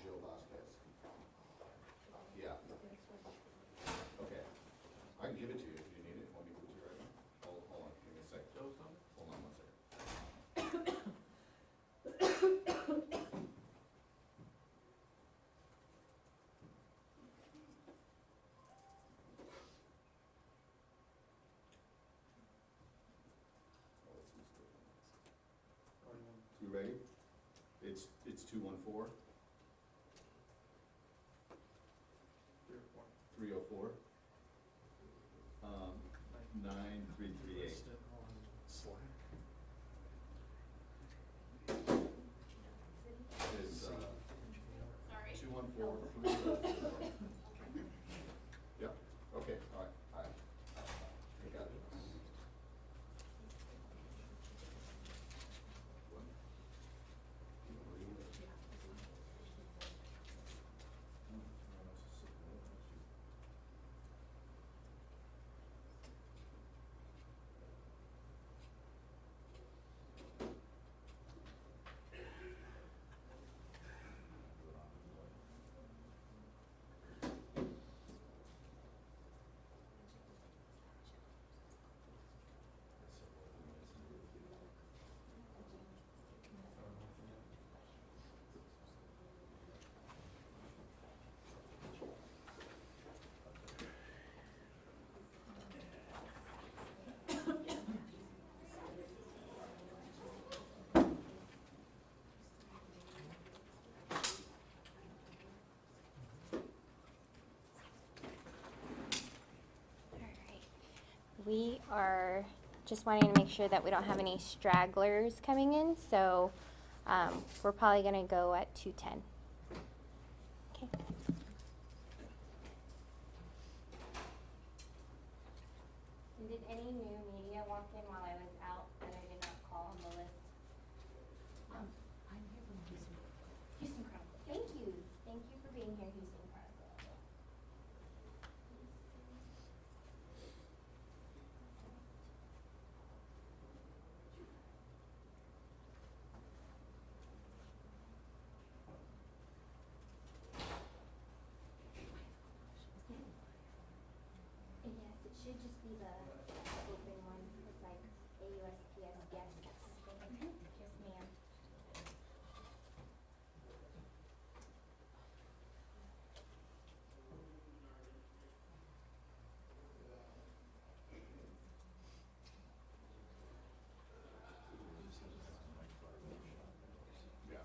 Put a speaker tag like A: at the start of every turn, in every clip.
A: Jill Vasquez. Yeah. Okay. I can give it to you if you need it. Want me to give it to you right now? Hold on, give me a second. Hold on 1 second. You ready? It's 214 304 9338. It's 214 304. Yep. Okay. All right. I got it.
B: We are just wanting to make sure that we don't have any stragglers coming in, so we're probably going to go at 2:10. Okay. And did any new media walk in while I was out that I did not call on the list?
C: I'm here from
B: Houston Chronicle. Thank you. Thank you for being here, Houston Chronicle. Yes, it should just be the open one. It's like AUSPS guest. Yes, ma'am.
A: Yeah.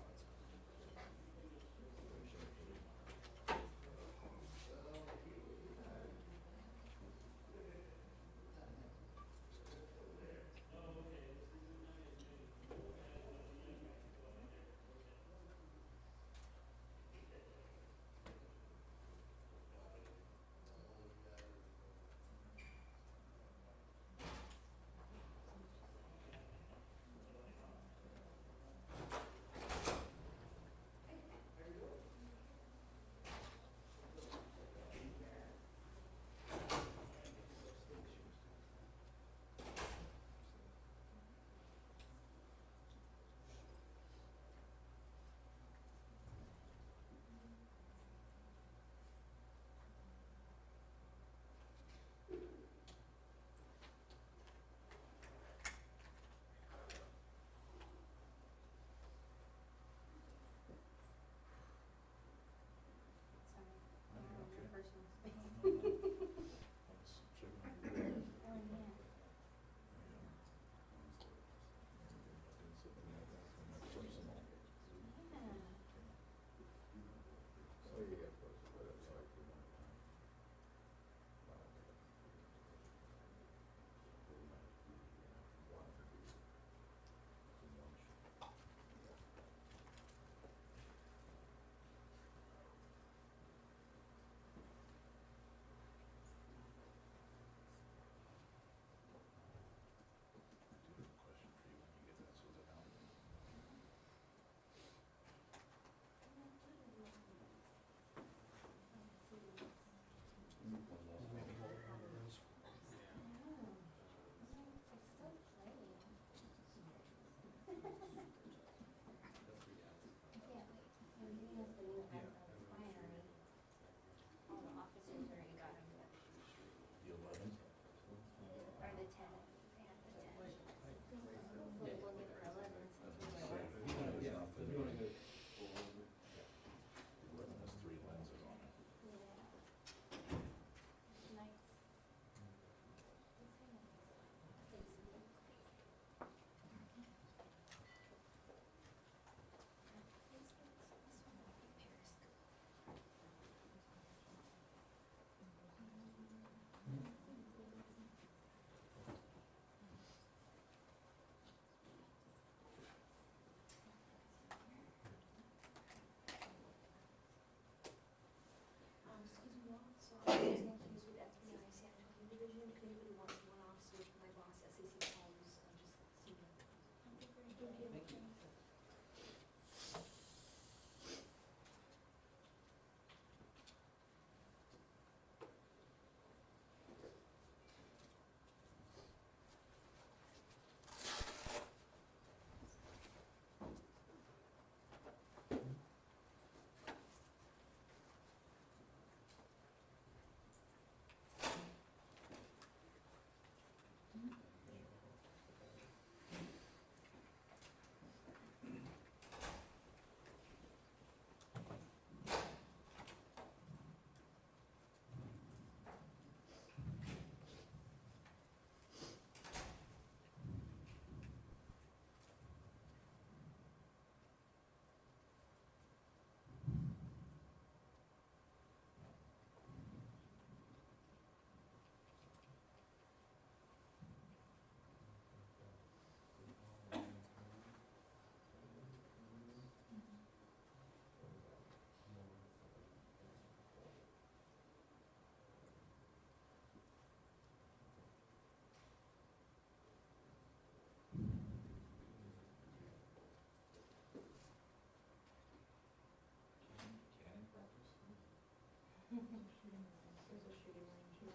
C: There's a shooting range here.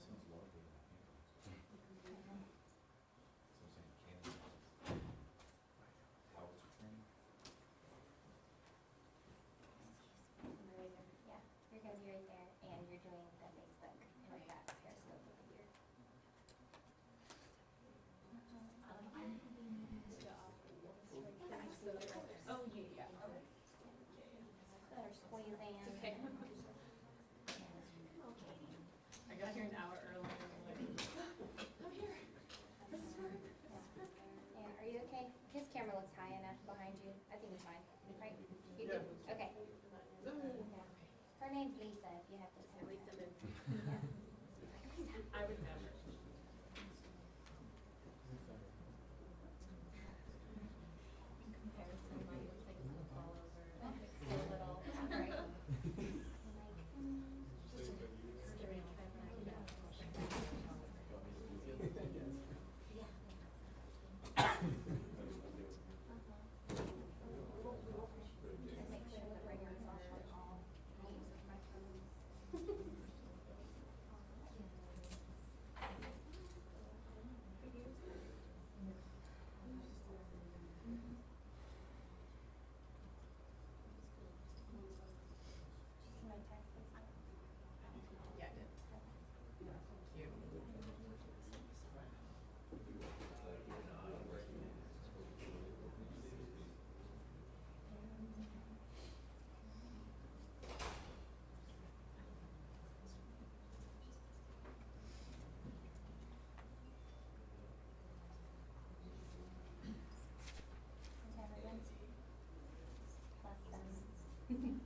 A: Sounds lovely. So I'm saying candy. Howitzer training?
B: Yeah, you're gonna be right there, and you're doing the Facebook and that Periscope over here.
C: Oh, yeah.
B: They're squeezing.
C: Okay. I got here an hour early and I'm like, I'm here. This is work.
B: And are you okay? His camera looks high enough behind you. I think it's fine, right? You
C: Yeah.
B: good? Okay. Yeah. Her name's Lisa, if you have to say.
C: Lisa Min.
B: Yeah.
C: I would never. In comparison, mine looks like it's gonna fall over. It's so little. Right. Just giving a try back.
B: Just make sure the ringer's off on all names of my phones. Did you see my text?
C: Yeah, I did. Cute.
B: Is everyone? Plus some.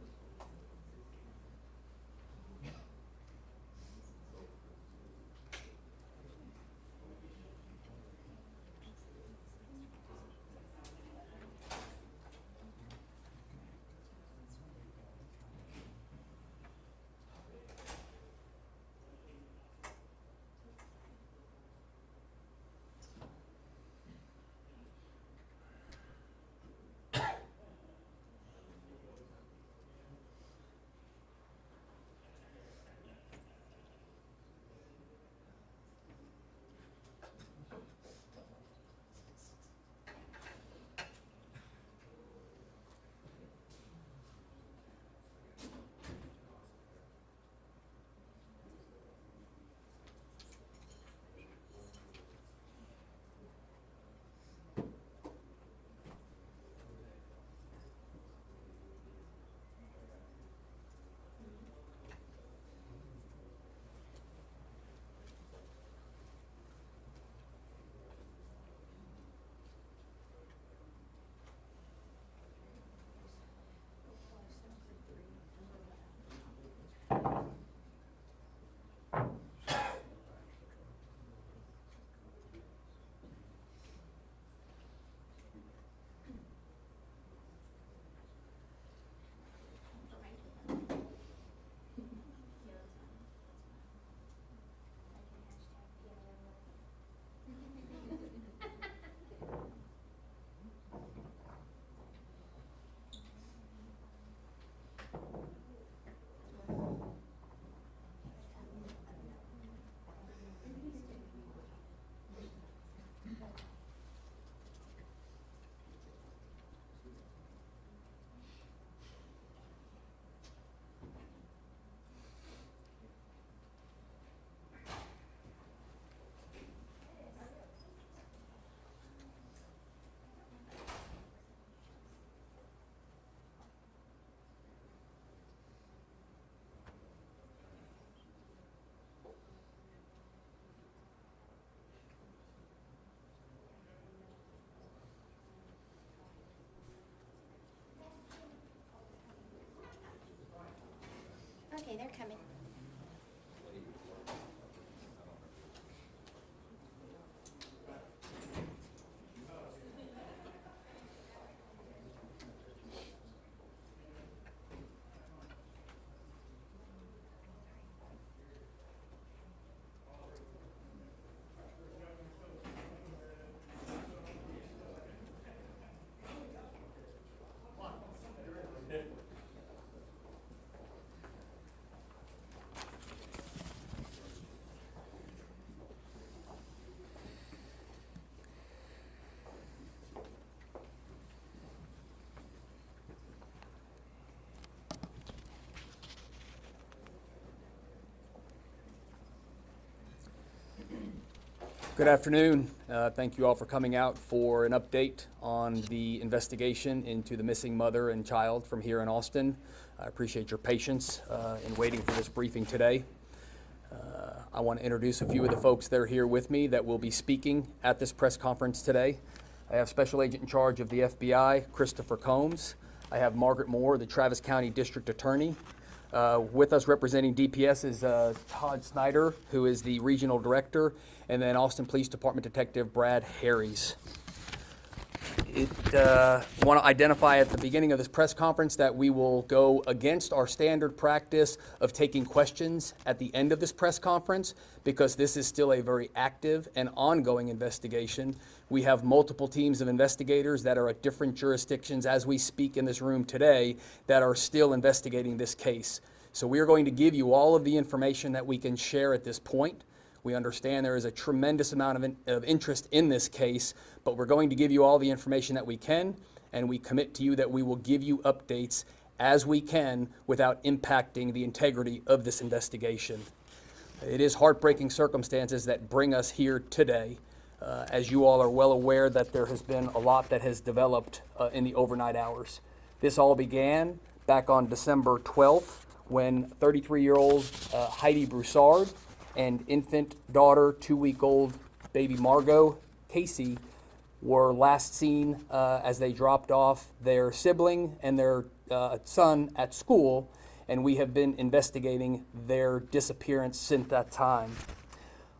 B: Okay, they're coming.
D: Good afternoon. Thank you all for coming out for an update on the investigation into the missing mother and child from here in Austin. I appreciate your patience in waiting for this briefing today. I want to introduce a few of the folks that are here with me that will be speaking at this press conference today. I have Special Agent in charge of the FBI, Christopher Combs. I have Margaret Moore, the Travis County District Attorney. With us representing DPS is Todd Snyder, who is the Regional Director, and then Austin Police Department Detective Brad Harries. I want to identify at the beginning of this press conference that we will go against our standard practice of taking questions at the end of this press conference because this is still a very active and ongoing investigation. We have multiple teams of investigators that are at different jurisdictions as we speak in this room today that are still investigating this case. So we are going to give you all of the information that we can share at this point. We understand there is a tremendous amount of interest in this case, but we're going to give you all the information that we can, and we commit to you that we will give you updates as we can without impacting the integrity of this investigation. It is heartbreaking circumstances that bring us here today. As you all are well aware that there has been a lot that has developed in the overnight hours. This all began back on December 12th when 33-year-old Heidi Broussard and infant daughter, 2-week-old baby Margot Casey, were last seen as they dropped off their sibling and their son at school, and we have been investigating their disappearance since that time.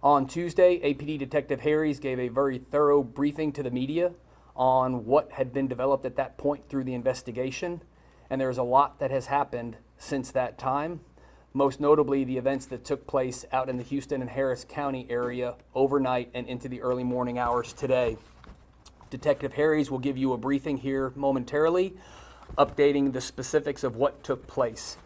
D: On Tuesday, APD Detective Harries gave a very thorough briefing to the media on what had been developed at that point through the investigation, and there's a lot that has happened since that time. Most notably the events that took place out in the Houston and Harris County area overnight and into the early morning hours today. Detective Harries will give you a briefing here momentarily, updating the specifics of what took place.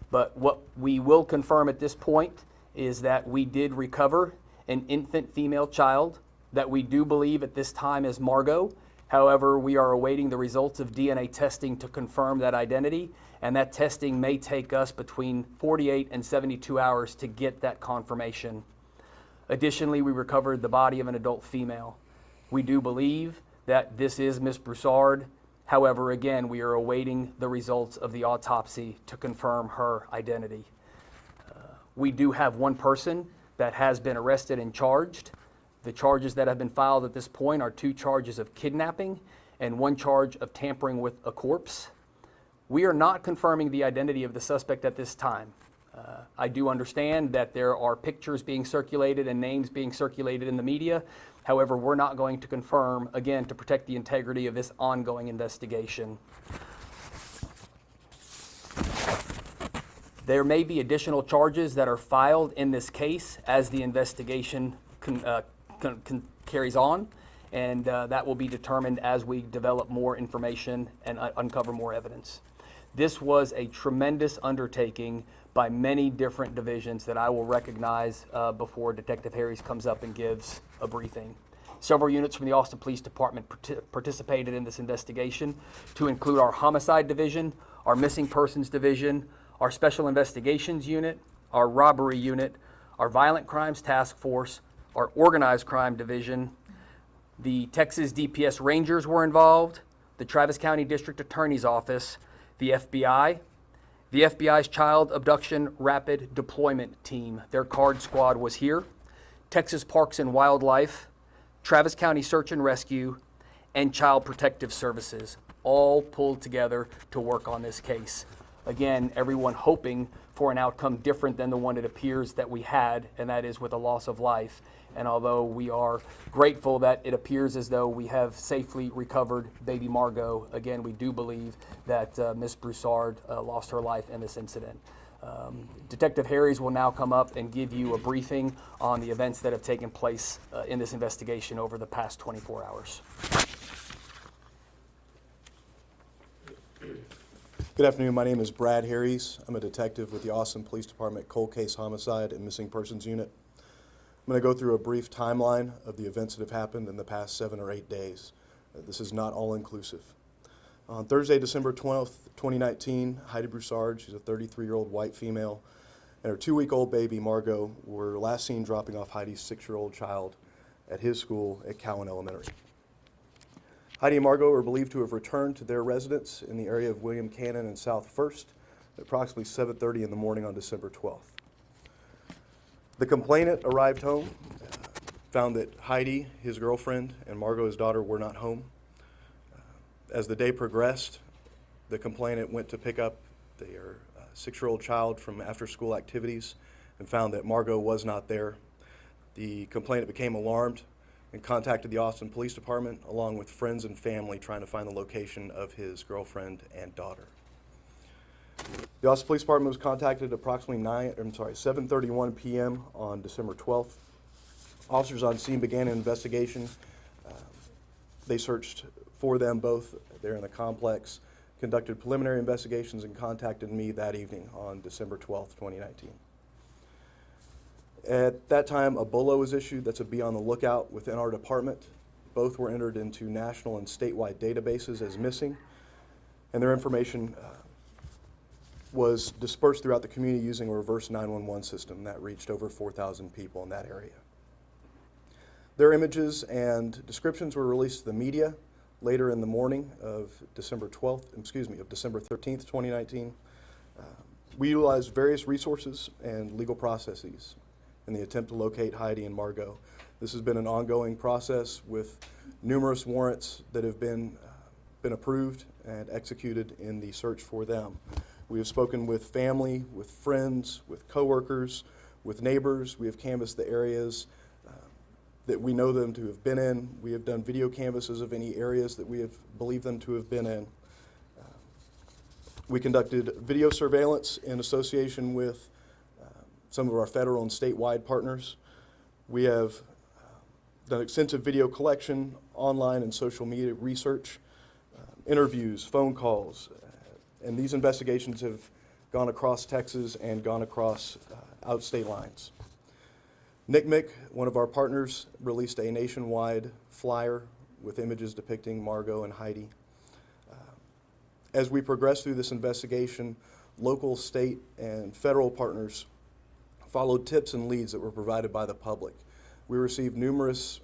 D: But what we will confirm at this point is that we did recover an infant female child that we do believe at this time is Margot. However, we are awaiting the results of DNA testing to confirm that identity, and that testing may take us between 48 and 72 hours to get that confirmation. Additionally, we recovered the body of an adult female. We do believe that this is Ms. Broussard. However, again, we are awaiting the results of the autopsy to confirm her identity. We do have one person that has been arrested and charged. The charges that have been filed at this point are 2 charges of kidnapping and 1 charge of tampering with a corpse. We are not confirming the identity of the suspect at this time. I do understand that there are pictures being circulated and names being circulated in the media. However, we're not going to confirm, again, to protect the integrity of this ongoing investigation. There may be additional charges that are filed in this case as the investigation carries on, and that will be determined as we develop more information and uncover more evidence. This was a tremendous undertaking by many different divisions that I will recognize before Detective Harries comes up and gives a briefing. Several units from the Austin Police Department participated in this investigation, to include our Homicide Division, our Missing Persons Division, our Special Investigations Unit, our Robbery Unit, our Violent Crimes Task Force, our Organized Crime Division. The Texas DPS Rangers were involved, the Travis County District Attorney's Office, the FBI's Child Abduction Rapid Deployment Team, their CARD squad was here, Texas Parks and Wildlife, Travis County Search and Rescue, and Child Protective Services, all pulled together to work on this case. Again, everyone hoping for an outcome different than the one it appears that we had, and that is with a loss of life. And although we are grateful that it appears as though we have safely recovered baby Margot, again, we do believe that Ms. Broussard lost her life in this incident. Detective Harries will now come up and give you a briefing on the events that have taken place in this investigation over the past 24 hours.
E: Good afternoon. My name is Brad Harries. I'm a detective with the Austin Police Department Cold Case Homicide and Missing Persons Unit. I'm going to go through a brief timeline of the events that have happened in the past 7 or 8 days. This is not all-inclusive. On Thursday, December 12th, 2019, Heidi Broussard, she's a 33-year-old white female, and her 2-week-old baby, Margot, were last seen dropping off Heidi's 6-year-old child at his school at Cowan Elementary. Heidi and Margot are believed to have returned to their residence in the area of William Cannon and South First at approximately 7:30 in the morning on December 12th. The complainant arrived home, found that Heidi, his girlfriend, and Margot, his daughter, were not home. As the day progressed, the complainant went to pick up their 6-year-old child from after-school activities and found that Margot was not there. The complainant became alarmed and contacted the Austin Police Department along with friends and family trying to find the location of his girlfriend and daughter. The Austin Police Department was contacted at approximately 7:31 p.m. on December 12th. Officers on scene began an investigation. They searched for them both there in the complex, conducted preliminary investigations, and contacted me that evening on December 12th, 2019. At that time, a BOLO was issued, that's a be on the lookout, within our department. Both were entered into national and statewide databases as missing, and their information was dispersed throughout the community using a reverse 911 system that reached over 4,000 people in that area. Their images and descriptions were released to the media later in the morning of December 13th, 2019. We utilized various resources and legal processes in the attempt to locate Heidi and Margot. This has been an ongoing process with numerous warrants that have been approved and executed in the search for them. We have spoken with family, with friends, with coworkers, with neighbors. We have canvassed the areas that we know them to have been in. We have done video canvasses of any areas that we have believed them to have been in. We conducted video surveillance in association with some of our federal and statewide partners. We have done extensive video collection, online and social media research, interviews, phone calls, and these investigations have gone across Texas and gone across out-state lines. NCMEC, one of our partners, released a nationwide flyer with images depicting Margot and Heidi. As we progress through this investigation, local, state, and federal partners followed tips and leads that were provided by the public. We received numerous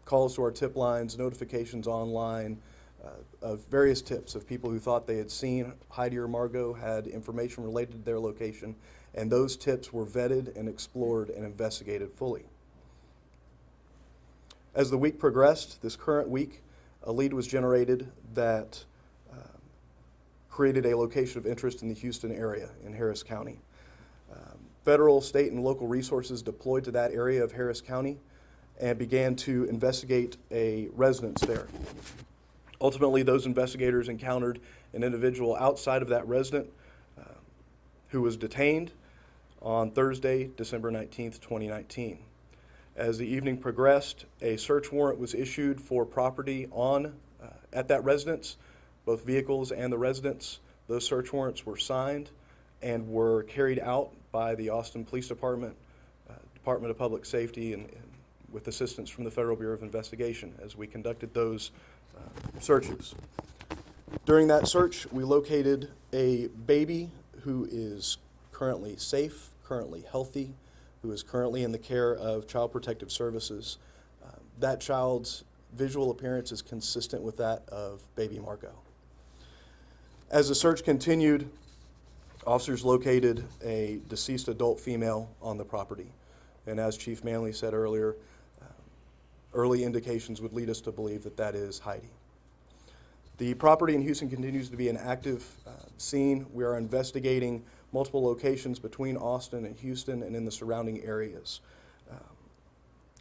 E: calls to our tip lines, notifications online, of various tips of people who thought they had seen Heidi or Margot, had information related to their location, and those tips were vetted and explored and investigated fully. As the week progressed, this current week, a lead was generated that created a location of interest in the Houston area in Harris County. Federal, state, and local resources deployed to that area of Harris County and began to investigate a residence there. Ultimately, those investigators encountered an individual outside of that resident who was detained on Thursday, December 19th, 2019. As the evening progressed, a search warrant was issued for property at that residence, both vehicles and the residence. Those search warrants were signed and were carried out by the Austin Police Department, Department of Public Safety, and with assistance from the Federal Bureau of Investigation as we conducted those searches. During that search, we located a baby who is currently safe, currently healthy, who is currently in the care of Child Protective Services. That child's visual appearance is consistent with that of baby Margot. As the search continued, officers located a deceased adult female on the property. And as Chief Manley said earlier, early indications would lead us to believe that that is Heidi. The property in Houston continues to be an active scene. We are investigating multiple locations between Austin and Houston and in the surrounding areas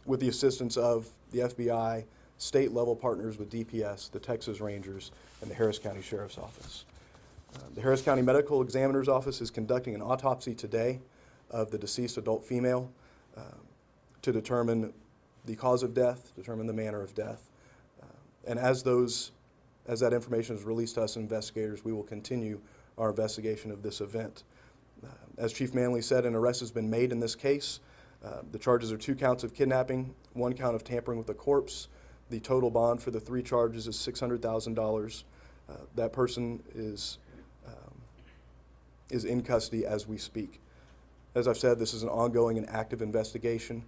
E: with the assistance of the FBI, state-level partners with DPS, the Texas Rangers, and the Harris County Sheriff's Office. The Harris County Medical Examiner's Office is conducting an autopsy today of the deceased adult female to determine the cause of death, determine the manner of death. And as that information is released to us investigators, we will continue our investigation of this event. As Chief Manley said, an arrest has been made in this case. The charges are 2 counts of kidnapping, 1 count of tampering with a corpse. The total bond for the 3 charges is $600,000. That person is in custody as we speak. As I've said, this is an ongoing and active investigation.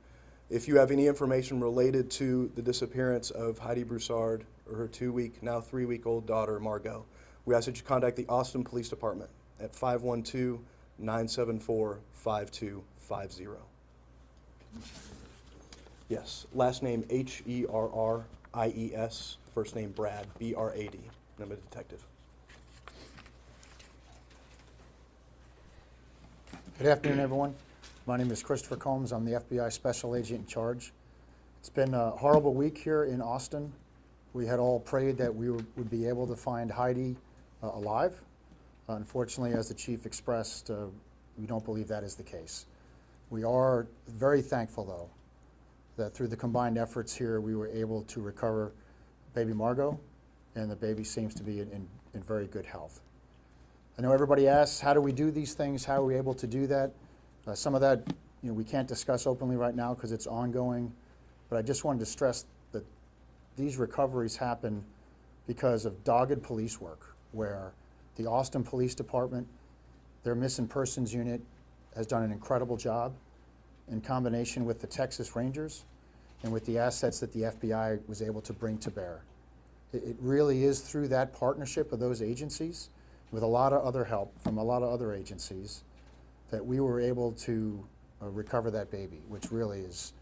E: If you have any information related to the disappearance of Heidi Broussard or her 2-week, now 3-week-old daughter, Margot, we ask that you contact the Austin Police Department at 512-974-5250. Yes, last name Herries, first name Brad, B-R-A-D, and I'm a detective.
F: Good afternoon, everyone. My name is Christopher Combs. I'm the FBI Special Agent in charge. It's been a horrible week here in Austin. We had all prayed that we would be able to find Heidi alive. Unfortunately, as the chief expressed, we don't believe that is the case. We are very thankful, though, that through the combined efforts here, we were able to recover baby Margot, and the baby seems to be in very good health. I know everybody asks, how do we do these things? How are we able to do that? Some of that, we can't discuss openly right now because it's ongoing, but I just wanted to stress that these recoveries happen because of dogged police work, where the Austin Police Department, their missing persons unit, has done an incredible job in combination with the Texas Rangers and with the assets that the FBI was able to bring to bear. It really is through that partnership of those agencies, with a lot of other help from a lot of other agencies, that we were able to recover that baby, which really is,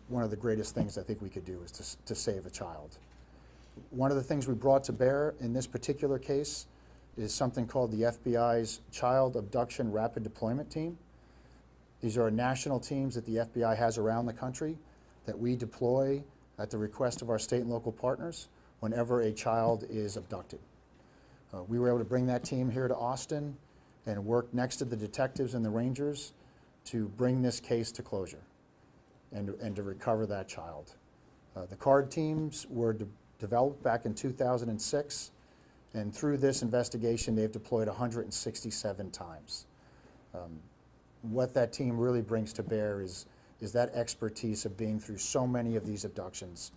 F: one of the greatest things I think we could do is to save a child. One of the things we brought to bear in this particular case is something called the FBI's Child Abduction Rapid Deployment Team. These are national teams that the FBI has around the country that we deploy at the request of our state and local partners whenever a child is abducted. We were able to bring that team here to Austin and work next to the detectives and the Rangers to bring this case to closure and to recover that child. The CARD teams were developed back in 2006, and through this investigation, they've deployed 167 times. What that team really brings to bear is that expertise of being through so many of these abductions,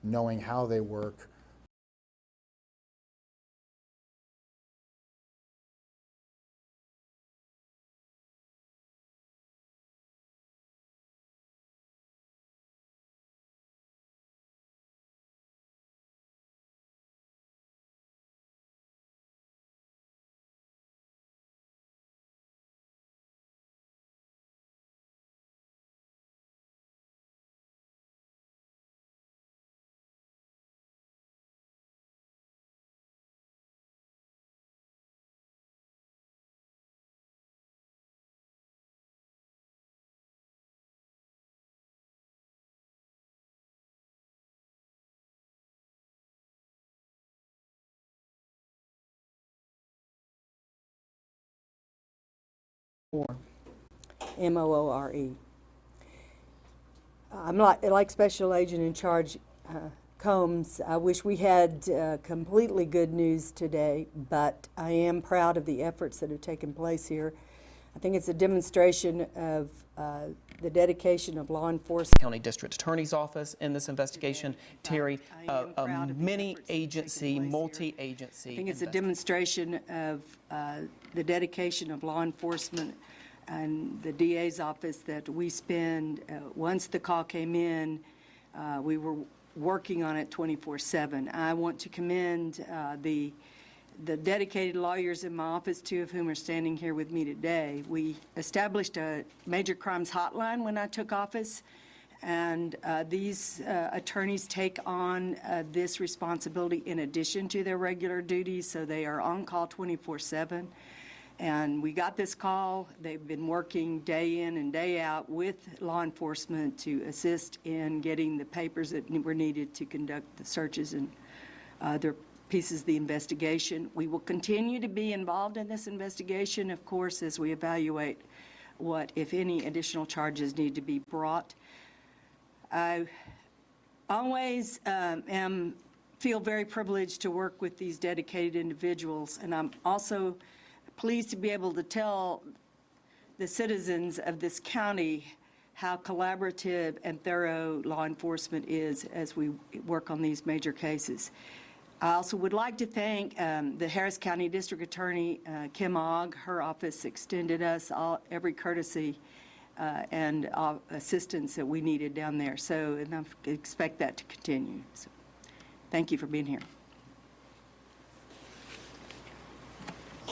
F: knowing how they work.
G: Moore. I'm like Special Agent in Charge Combs. I wish we had completely good news today, but I am proud of the efforts that have taken place here. I think it's a demonstration of the dedication of law enforcement.
H: County District Attorney's Office in this investigation. Terry, many agency, multi-agency.
G: I think it's a demonstration of the dedication of law enforcement and the DA's office that we spend. Once the call came in, we were working on it 24/7. I want to commend the dedicated lawyers in my office, 2 of whom are standing here with me today. We established a major crimes hotline when I took office, and these attorneys take on this responsibility in addition to their regular duties, so they are on call 24/7. And we got this call. They've been working day in and day out with law enforcement to assist in getting the papers that were needed to conduct the searches and other pieces of the investigation. We will continue to be involved in this investigation, of course, as we evaluate what, if any, additional charges need to be brought. I always feel very privileged to work with these dedicated individuals, and I'm also pleased to be able to tell the citizens of this county how collaborative and thorough law enforcement is as we work on these major cases. I also would like to thank the Harris County District Attorney, Kim Ogg. Her office extended us every courtesy and assistance that we needed down there. So, and I expect that to continue. So, thank you for being here.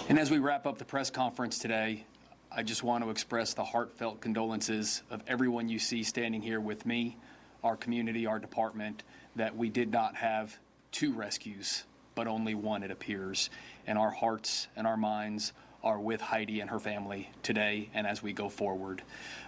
D: And as we wrap up the press conference today, I just want to express the heartfelt condolences of everyone you see standing here with me, our community, our department, that we did not have 2 rescues, but only 1, it appears. And our hearts and our minds are with Heidi and her family today and as we go forward.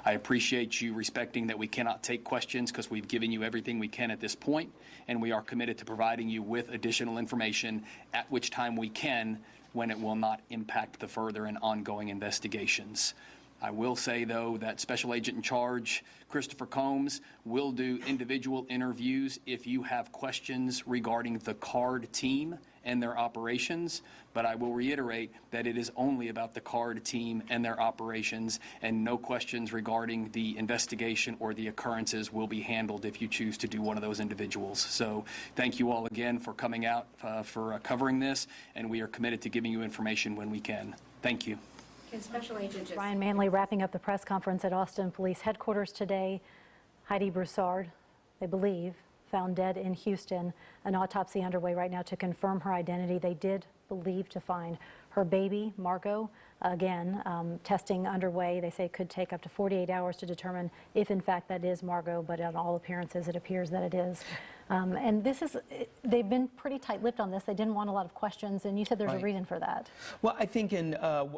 D: I appreciate you respecting that we cannot take questions because we've given you everything we can at this point, and we are committed to providing you with additional information at which time we can, when it will not impact the further and ongoing investigations. I will say, though, that Special Agent in Charge, Christopher Combs, will do individual interviews if you have questions regarding the CARD team and their operations, but I will reiterate that it is only about the CARD team and their operations, and no questions regarding the investigation or the occurrences will be handled if you choose to do one of those individuals. So thank you all again for coming out for covering this, and we are committed to giving you information when we can. Thank you.
I: Special Agent
J: Brian Manley wrapping up the press conference at Austin Police Headquarters today. Heidi Broussard, they believe, found dead in Houston. An autopsy underway right now to confirm her identity. They did believe to find her baby, Margot. Again, testing underway. They say it could take up to 48 hours to determine if in fact that is Margot, but on all appearances it appears that it is. And this is, they've been pretty tight-lipped on this. They didn't want a lot of questions, and you said there's a reason for that.
H: Well, I think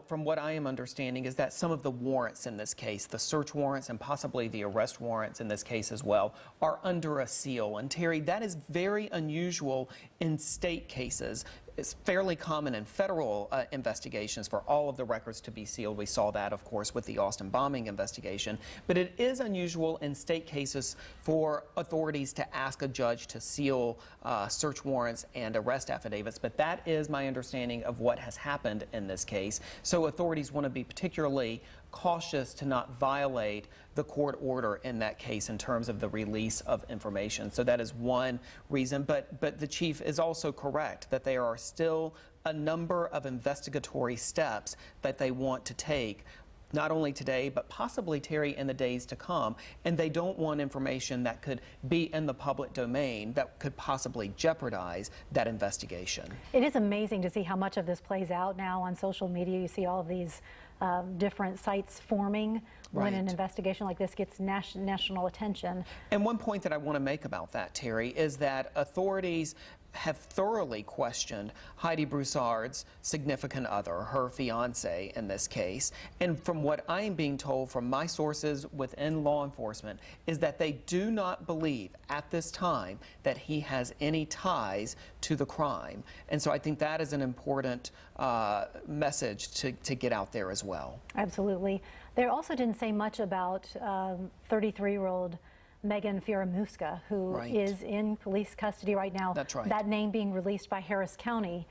H: from what I am understanding is that some of the warrants in this case, the search warrants and possibly the arrest warrants in this case as well, are under a seal. And Terry, that is very unusual in state cases. It's fairly common in federal investigations for all of the records to be sealed. We saw that, of course, with the Austin bombing investigation. But it is unusual in state cases for authorities to ask a judge to seal search warrants and arrest affidavits. But that is my understanding of what has happened in this case. So authorities want to be particularly cautious to not violate the court order in that case in terms of the release of information. So that is one reason. But the chief is also correct that there are still a number of investigatory steps that they want to take, not only today, but possibly, Terry, in the days to come. And they don't want information that could be in the public domain that could possibly jeopardize that investigation.
J: It is amazing to see how much of this plays out now on social media. You see all of these different sites forming when an investigation like this gets national attention.
H: And one point that I want to make about that, Terry, is that authorities have thoroughly questioned Heidi Broussard's significant other, her fiance in this case. And from what I am being told from my sources within law enforcement is that they do not believe at this time that he has any ties to the crime. And so I think that is an important message to get out there as well.
J: Absolutely. They also didn't say much about 33-year-old Megan Fieramusca, who is in police custody right now.
H: That's right.
J: That name being released by Harris County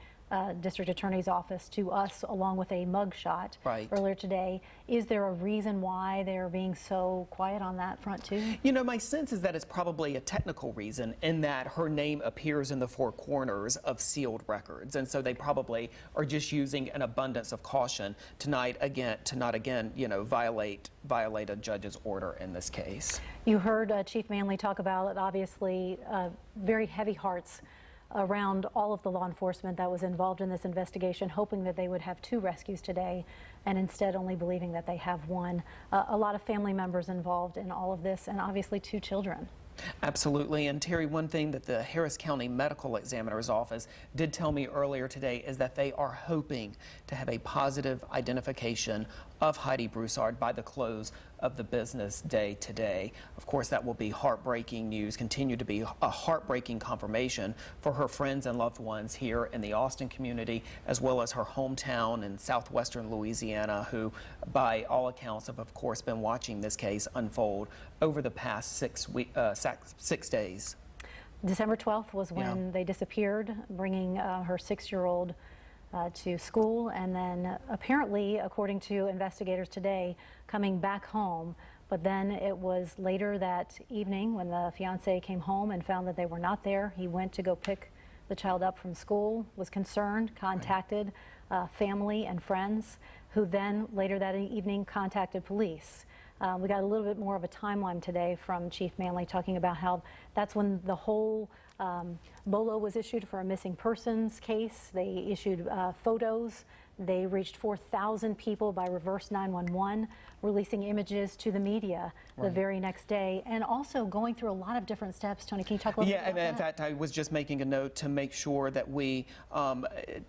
J: District Attorney's Office to us, along with a mugshot earlier today. Is there a reason why they're being so quiet on that front too?
H: You know, my sense is that it's probably a technical reason in that her name appears in the four corners of sealed records, and so they probably are just using an abundance of caution to not again, you know, violate a judge's order in this case.
J: You heard Chief Manley talk about, obviously, very heavy hearts around all of the law enforcement that was involved in this investigation, hoping that they would have 2 rescues today, and instead only believing that they have 1. A lot of family members involved in all of this, and obviously 2 children.
H: Absolutely. And Terry, one thing that the Harris County Medical Examiner's Office did tell me earlier today is that they are hoping to have a positive identification of Heidi Broussard by the close of the business day today. Of course, that will be heartbreaking news, continue to be a heartbreaking confirmation for her friends and loved ones here in the Austin community, as well as her hometown in southwestern Louisiana, who, by all accounts, have, of course, been watching this case unfold over the past 6 days.
J: December 12th was when they disappeared, bringing her 6-year-old to school, and then apparently, according to investigators today, coming back home. But then it was later that evening when the fiance came home and found that they were not there. He went to go pick the child up from school, was concerned, contacted family and friends, who then later that evening contacted police. We got a little bit more of a timeline today from Chief Manley talking about how that's when the whole BOLO was issued for a missing persons case. They issued photos. They reached 4,000 people by reverse 911, releasing images to the media the very next day, and also going through a lot of different steps. Tony, can you talk a little bit about that?
H: Yeah, in fact, I was just making a note to make sure that we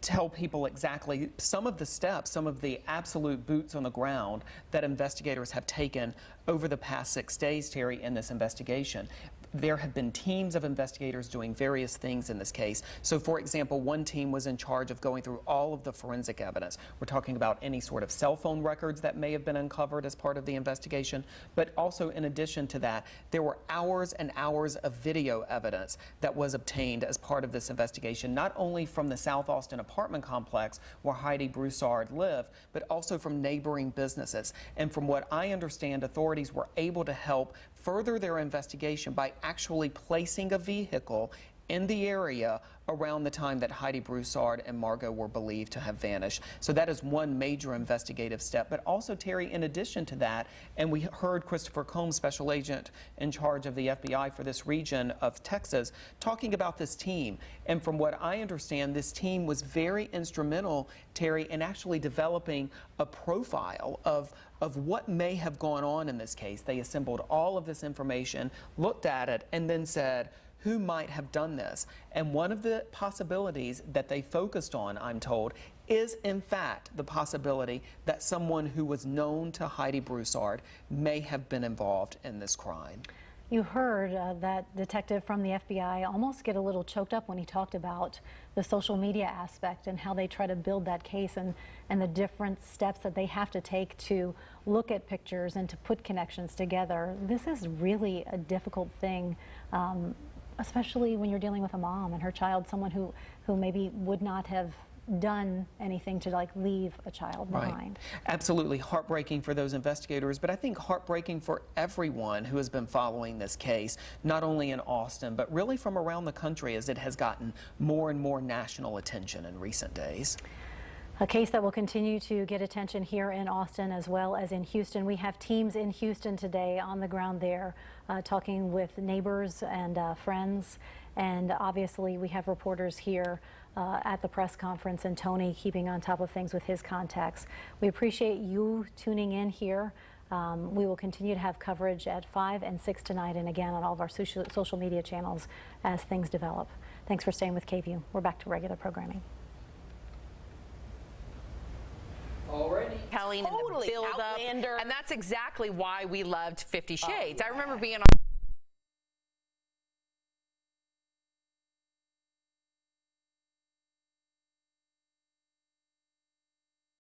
H: tell people exactly some of the steps, some of the absolute boots on the ground that investigators have taken over the past 6 days, Terry, in this investigation. There have been teams of investigators doing various things in this case. So, for example, one team was in charge of going through all of the forensic evidence. We're talking about any sort of cell phone records that may have been uncovered as part of the investigation. But also, in addition to that, there were hours and hours of video evidence that was obtained as part of this investigation, not only from the South Austin apartment complex where Heidi Broussard lived, but also from neighboring businesses. And from what I understand, authorities were able to help further their investigation by actually placing a vehicle in the area around the time that Heidi Broussard and Margot were believed to have vanished. So that is one major investigative step. But also, Terry, in addition to that, and we heard Christopher Combs, Special Agent in charge of the FBI for this region of Texas, talking about this team. And from what I understand, this team was very instrumental, Terry, in actually developing a profile of what may have gone on in this case. They assembled all of this information, looked at it, and then said, who might have done this? And one of the possibilities that they focused on, I'm told, is in fact the possibility that someone who was known to Heidi Broussard may have been involved in this crime.
J: You heard that detective from the FBI almost get a little choked up when he talked about the social media aspect and how they try to build that case and the different steps that they have to take to look at pictures and to put connections together. This is really a difficult thing, especially when you're dealing with a mom and her child, someone who maybe would not have done anything to leave a child behind.
H: Absolutely heartbreaking for those investigators, but I think heartbreaking for everyone who has been following this case, not only in Austin, but really from around the country as it has gotten more and more national attention in recent days.
J: A case that will continue to get attention here in Austin as well as in Houston. We have teams in Houston today on the ground there talking with neighbors and friends. And obviously we have reporters here at the press conference, and Tony keeping on top of things with his contacts. We appreciate you tuning in here. We will continue to have coverage at 5 and 6 tonight, and again on all of our social media channels as things develop. Thanks for staying with KVUE. We're back to regular programming.
I: Totally outlander, and that's exactly why we loved 50 Shades. I remember being on